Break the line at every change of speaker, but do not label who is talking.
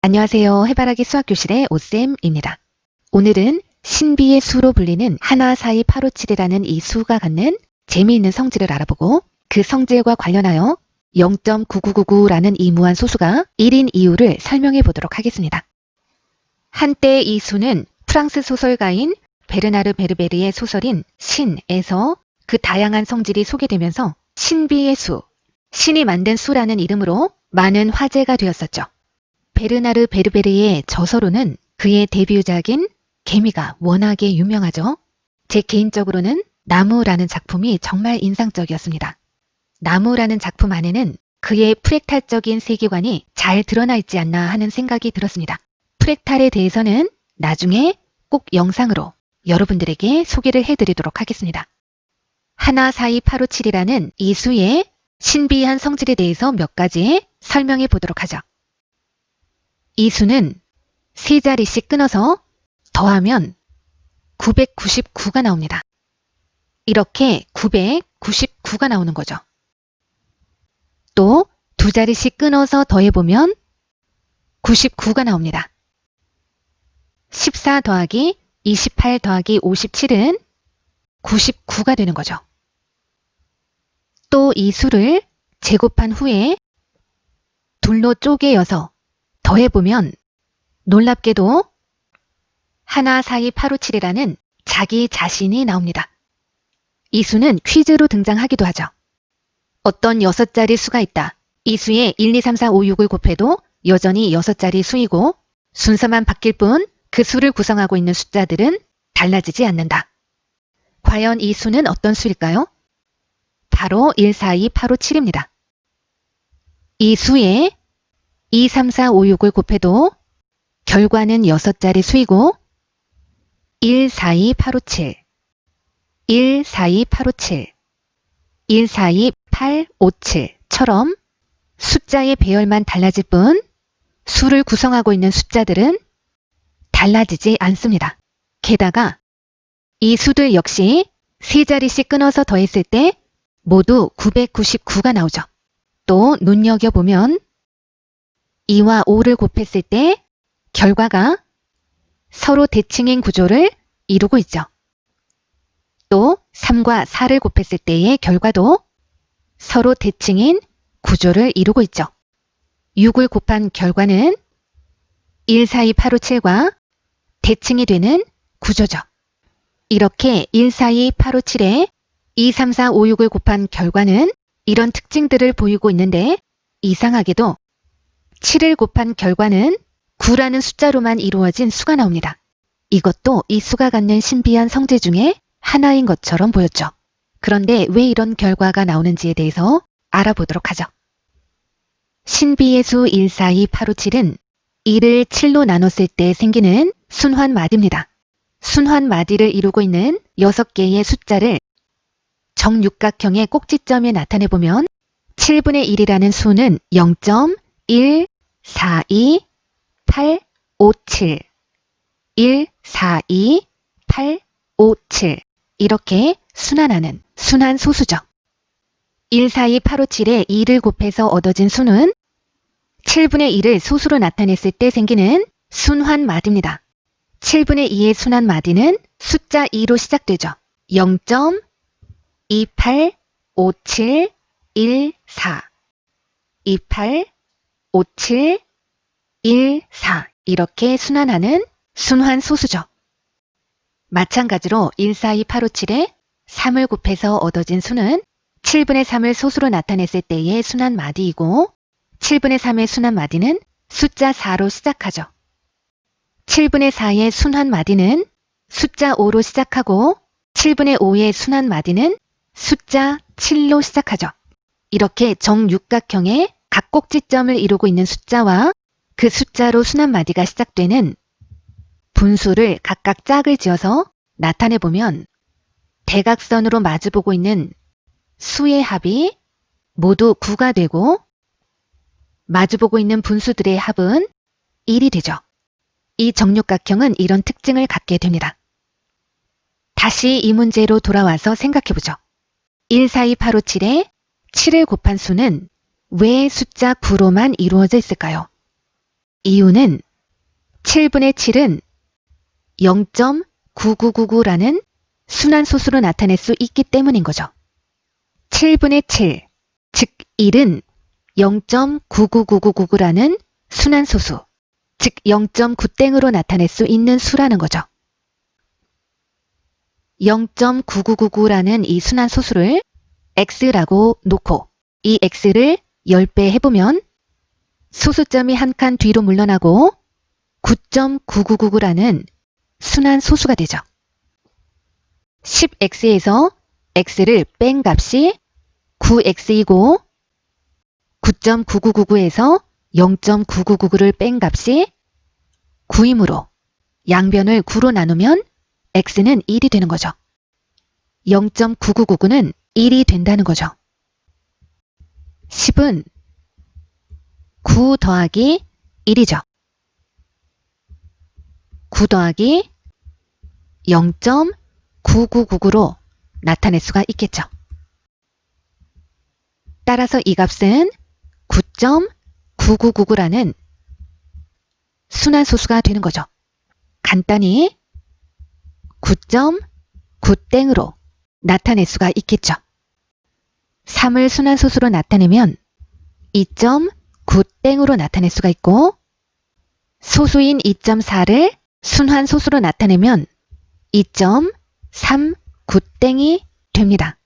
안녕하세요. 해바라기 수학교실의 오쌤입니다. 오늘은 신비의 수로 불리는 하나, 사이, 8, 5, 7이라는 이 수가 갖는 재미있는 성질을 알아보고 그 성질과 관련하여 0.9999라는 이 무한 소수가 1인 이유를 설명해 보도록 하겠습니다. 한때 이 수는 프랑스 소설가인 베르나르 베르베르의 소설인 신에서 그 다양한 성질이 소개되면서 신비의 수, 신이 만든 수라는 이름으로 많은 화제가 되었었죠. 베르나르 베르베르의 저서로는 그의 데뷔작인 개미가 워낙에 유명하죠. 제 개인적으로는 나무라는 작품이 정말 인상적이었습니다. 나무라는 작품 안에는 그의 프랙탈적인 세계관이 잘 드러나 있지 않나 하는 생각이 들었습니다. 프랙탈에 대해서는 나중에 꼭 영상으로 여러분들에게 소개를 해드리도록 하겠습니다. 하나, 사이, 8, 5, 7이라는 이 수의 신비한 성질에 대해서 몇 가지 설명해 보도록 하죠. 이 수는 세 자리씩 끊어서 더하면 999가 나옵니다. 이렇게 999가 나오는 거죠. 또 두 자리씩 끊어서 더해보면 99가 나옵니다. 14 더하기 28 더하기 57은 99가 되는 거죠. 또 이 수를 제곱한 후에 둘로 쪼개어서 더해보면 놀랍게도 하나, 사이, 8, 5, 7이라는 자기 자신이 나옵니다. 이 수는 퀴즈로 등장하기도 하죠. 어떤 6자리 수가 있다. 이 수에 1, 2, 3, 4, 5, 6을 곱해도 여전히 6자리 수이고 순서만 바뀔 뿐 그 수를 구성하고 있는 숫자들은 달라지지 않는다. 과연 이 수는 어떤 수일까요? 바로 1, 4, 2, 8, 5, 7입니다. 이 수에 2, 3, 4, 5, 6을 곱해도 결과는 6자리 수이고 1, 4, 2, 8, 5, 7, 1, 4, 2, 8, 5, 7, 1, 4, 2, 8, 5, 7처럼 숫자의 배열만 달라질 뿐 수를 구성하고 있는 숫자들은 달라지지 않습니다. 게다가 이 수들 역시 세 자리씩 끊어서 더했을 때 모두 999가 나오죠. 또 눈여겨보면 2와 5를 곱했을 때 결과가 서로 대칭인 구조를 이루고 있죠. 또 3과 4를 곱했을 때의 결과도 서로 대칭인 구조를 이루고 있죠. 6을 곱한 결과는 1, 4, 2, 8, 5, 7과 대칭이 되는 구조죠. 이렇게 1, 4, 2, 8, 5, 7에 2, 3, 4, 5, 6을 곱한 결과는 이런 특징들을 보이고 있는데 이상하게도 7을 곱한 결과는 9라는 숫자로만 이루어진 수가 나옵니다. 이것도 이 수가 갖는 신비한 성질 중에 하나인 것처럼 보였죠. 그런데 왜 이런 결과가 나오는지에 대해서 알아보도록 하죠. 신비의 수 1, 4, 2, 8, 5, 7은 1을 7로 나눴을 때 생기는 순환마디입니다. 순환마디를 이루고 있는 6개의 숫자를 정육각형의 꼭지점에 나타내보면 7분의 1이라는 수는 0.1, 4, 2, 8, 5, 7, 1, 4, 2, 8, 5, 7 이렇게 순환하는 순환소수죠. 1, 4, 2, 8, 5, 7에 2를 곱해서 얻어진 수는 7분의 1을 소수로 나타냈을 때 생기는 순환마디입니다. 7분의 2의 순환마디는 숫자 2로 시작되죠. 0.285714 285714 이렇게 순환하는 순환소수죠. 마찬가지로 1, 4, 2, 8, 5, 7에 3을 곱해서 얻어진 수는 7분의 3을 소수로 나타냈을 때의 순환마디이고 7분의 3의 순환마디는 숫자 4로 시작하죠. 7분의 4의 순환마디는 숫자 5로 시작하고 7분의 5의 순환마디는 숫자 7로 시작하죠. 이렇게 정육각형의 각 꼭지점을 이루고 있는 숫자와 그 숫자로 순환마디가 시작되는 분수를 각각 짝을 지어서 나타내보면 대각선으로 마주보고 있는 수의 합이 모두 9가 되고 마주보고 있는 분수들의 합은 1이 되죠. 이 정육각형은 이런 특징을 갖게 됩니다. 다시 이 문제로 돌아와서 생각해보죠. 1, 4, 2, 8, 5, 7에 7을 곱한 수는 왜 숫자 9로만 이루어져 있을까요? 이유는 7분의 7은 0.9999라는 순환소수로 나타낼 수 있기 때문인 거죠. 7분의 7, 즉 1은 0.999999라는 순환소수, 즉 0.9땡으로 나타낼 수 있는 수라는 거죠. 0.9999라는 이 순환소수를 x라고 놓고 이 x를 10배 해보면 소수점이 한 칸 뒤로 물러나고 9.9999라는 순환소수가 되죠. 10x에서 x를 뺀 값이 9x이고 9.9999에서 0.9999를 뺀 값이 9이므로 양변을 9로 나누면 x는 1이 되는 거죠. 0.9999는 1이 된다는 거죠. 10은 9 더하기 1이죠. 9 더하기 0.9999로 나타낼 수가 있겠죠. 따라서 이 값은 9.9999라는 순환소수가 되는 거죠. 간단히 9.9땡으로 나타낼 수가 있겠죠. 3을 순환소수로 나타내면 2.9땡으로 나타낼 수가 있고 소수인 2.4를 순환소수로 나타내면 2.39땡이 됩니다.